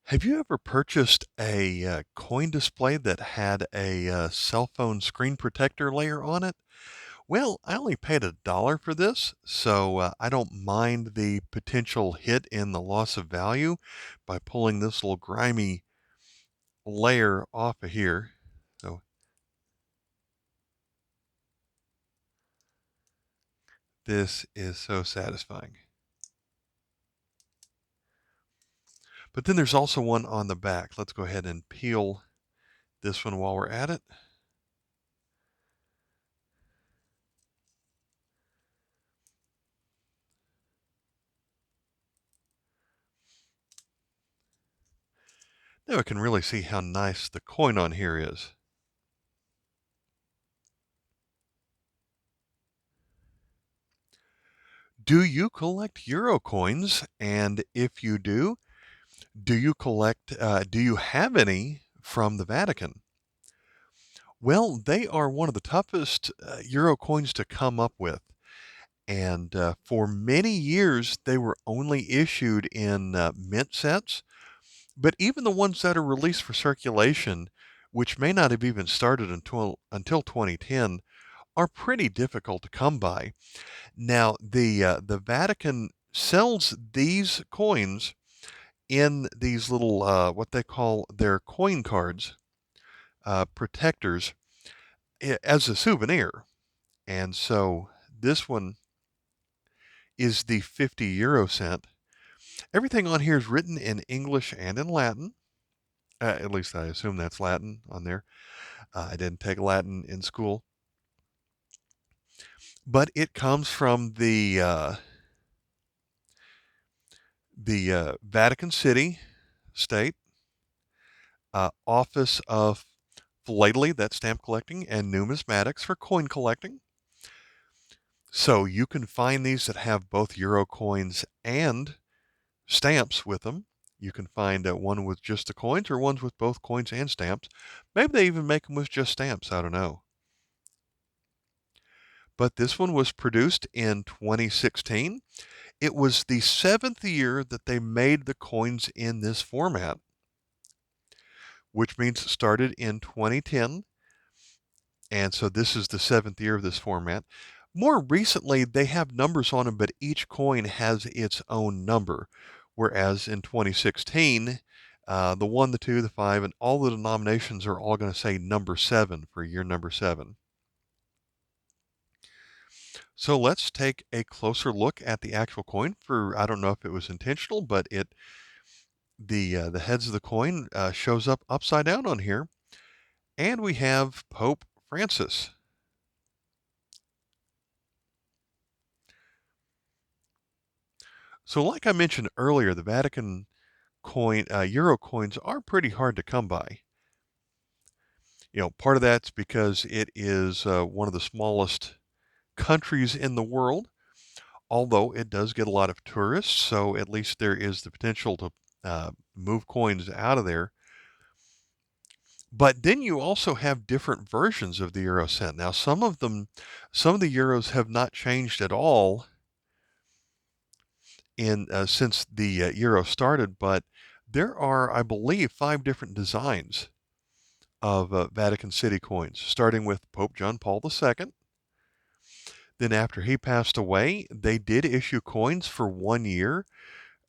Have you ever purchased a coin display that had a cell phone screen protector layer on it? Well, I only paid $1 for this, so I don't mind the potential hit in the loss of value by pulling this little grimy layer off of here. So this is so satisfying. But then there's also one on the back. Let's go ahead and peel this one while we're at it. Now we can really see how nice the coin on here is. Do you collect Euro coins? And if you do you have any from the Vatican? Well, they are one of the toughest Euro coins to come up with. And for many years, they were only issued in mint sets. But even the ones that are released for circulation, which may not have even started until 2010, are pretty difficult to come by. Now, the Vatican sells these coins in these little what they call their coin cards, protectors, as a souvenir. And so this one is the 50 euro cent. Everything on here is written in English and in Latin. At least I assume that's Latin on there. I didn't take Latin in school, but it comes from the Vatican City state Office of Philately, that's stamp collecting, and numismatics for coin collecting. So you can find these that have both euro coins and stamps with them. You can find one with just the coins or ones with both coins and stamps. Maybe they even make them with just stamps. I don't know. But this one was produced in 2016. It was the seventh year that they made the coins in this format, which means it started in 2010. And so this is the seventh year of this format. More recently, they have numbers on them, but each coin has its own number. Whereas in 2016, the 1, the 2, the 5, and all the denominations are all going to say number 7 for year number 7. So let's take a closer look at the actual coin. I don't know if it was intentional, but the heads of the coin shows up upside down on here. And we have Pope Francis. So like I mentioned earlier, the Vatican euro coins are pretty hard to come by. Part of that's because it is one of the smallest countries in the world, although it does get a lot of tourists, so at least there is the potential to move coins out of there. But then you also have different versions of the euro cent. Now, some of the euros have not changed at all in since the euro started, but there are, I believe, 5 different designs of Vatican City coins, starting with Pope John Paul II. Then, after he passed away, they did issue coins for 1 year,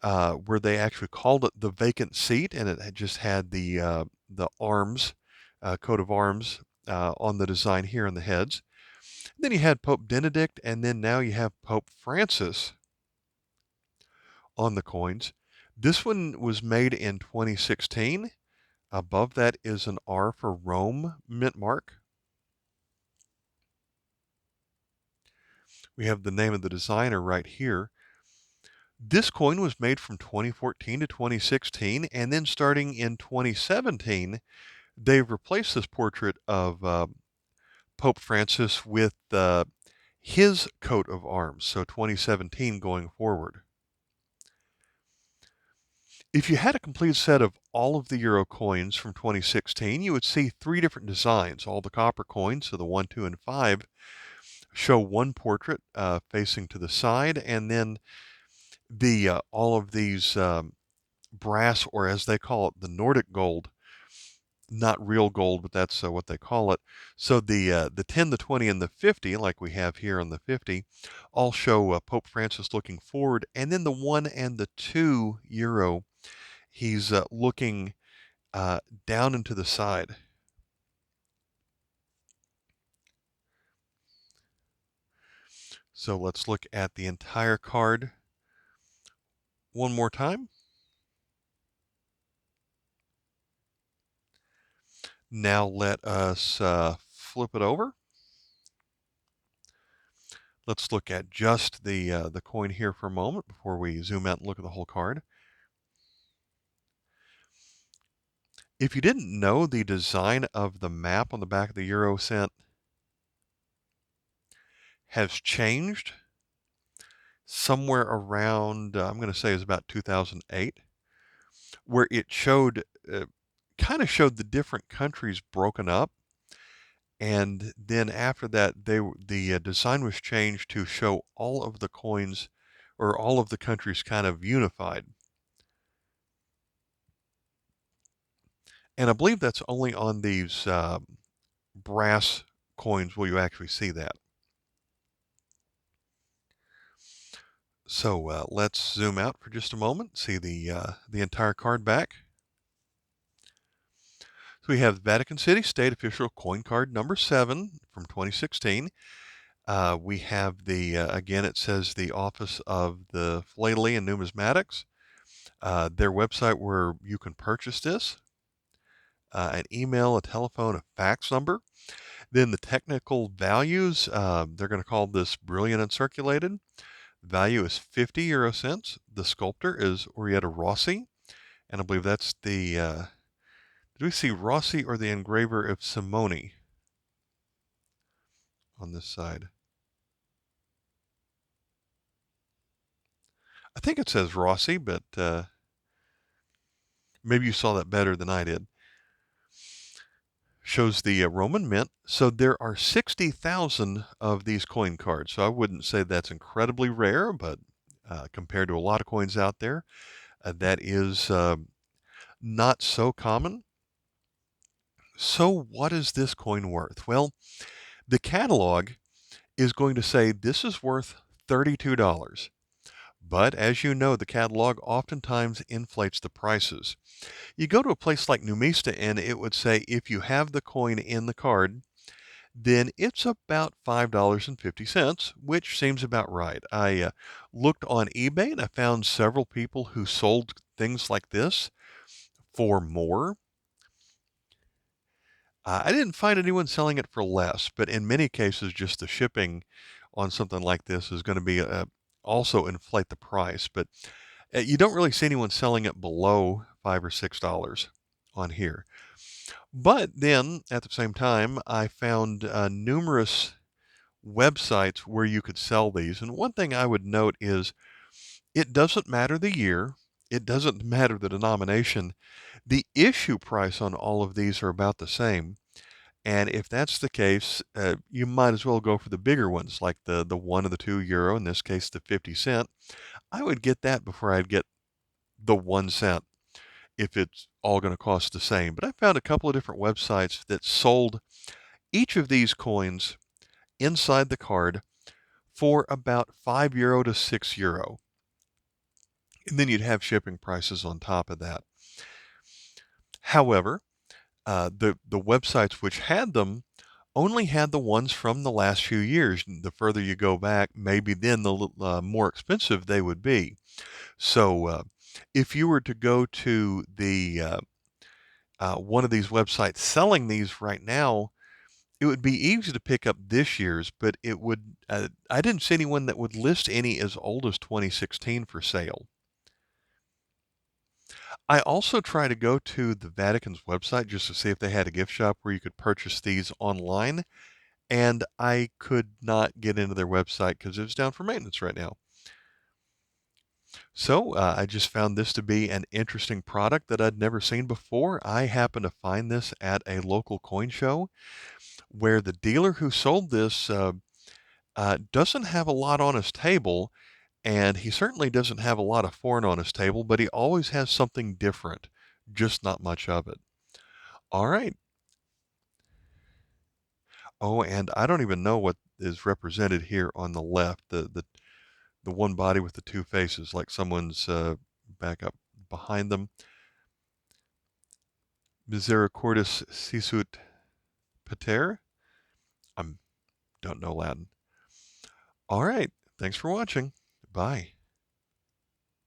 where they actually called it the vacant seat, and it had just had the arms, coat of arms, on the design here on the heads. Then you had Pope Benedict, and then now you have Pope Francis on the coins. This one was made in 2016. Above that is an R for Rome mint mark. We have the name of the designer right here. This coin was made from 2014 to 2016, and then starting in 2017, they've replaced this portrait of Pope Francis with his coat of arms, so 2017 going forward. If you had a complete set of all of the euro coins from 2016, you would see 3 different designs. All the copper coins, so the 1, 2, and 5, show one portrait facing to the side, and then all of these brass, or as they call it, the Nordic gold. Not real gold, but that's what they call it. So the 10, the 20, and the 50, like we have here on the 50, all show Pope Francis looking forward, and then the 1 and the 2 euro, he's looking uh, down into the side. So let's look at the entire card one more time. Now let us flip it over. Let's look at just the coin here for a moment before we zoom out and look at the whole card. If you didn't know, the design of the map on the back of the euro cent has changed somewhere around, I'm going to say it was about 2008, where it showed, kind of showed the different countries broken up. And then after that, the design was changed to show all of the coins or all of the countries kind of unified. And I believe that's only on these brass coins will you actually see that. So let's zoom out for just a moment, see the entire card back. So we have Vatican City State Official Coin Card number 7 from 2016. We have again, it says the Office of the Philately and Numismatics, their website where you can purchase this, an email, a telephone, a fax number. Then the technical values, they're going to call this brilliant uncirculated. The value is 50 euro cents. The sculptor is Orietta Rossi, and I believe that's did we see Rossi or the engraver of Simone on this side? I think it says Rossi, but maybe you saw that better than I did. Shows the Roman mint. So there are 60,000 of these coin cards. So I wouldn't say that's incredibly rare, but compared to a lot of coins out there, that is not so common. So what is this coin worth? Well, the catalog is going to say this is worth $32. But as you know, the catalog oftentimes inflates the prices. You go to a place like Numista and it would say if you have the coin in the card, then it's about $5.50, which seems about right. I looked on eBay and I found several people who sold things like this for more. I didn't find anyone selling it for less, but in many cases, just the shipping on something like this is going to be also inflate the price. But you don't really see anyone selling it below $5 or $6 on here. But then at the same time, I found numerous websites where you could sell these. And one thing I would note is it doesn't matter the year, it doesn't matter the denomination. The issue price on all of these are about the same. And if that's the case, you might as well go for the bigger ones, like the 1 or the 2 euro, in this case, the 50 cent. I would get that before I'd get the 1 cent if it's all going to cost the same. But I found a couple of different websites that sold each of these coins inside the card for about 5 euro to 6 euro. And then you'd have shipping prices on top of that. However, the websites which had them only had the ones from the last few years. The further you go back, maybe then the more expensive they would be. So if you were to go to the one of these websites selling these right now, it would be easy to pick up this year's, but it would. I didn't see anyone that would list any as old as 2016 for sale. I also try to go to the Vatican's website just to see if they had a gift shop where you could purchase these online, and I could not get into their website because it was down for maintenance right now. So I just found this to be an interesting product that I'd never seen before. I happened to find this at a local coin show where the dealer who sold this doesn't have a lot on his table, And he certainly doesn't have a lot of foreign on his table, but he always has something different, just not much of it. All right. Oh, and I don't even know what is represented here on the left, the one body with the two faces, like someone's back up behind them. Misericordis sisut pater? I don't know Latin. All right. Thanks for watching. Bye.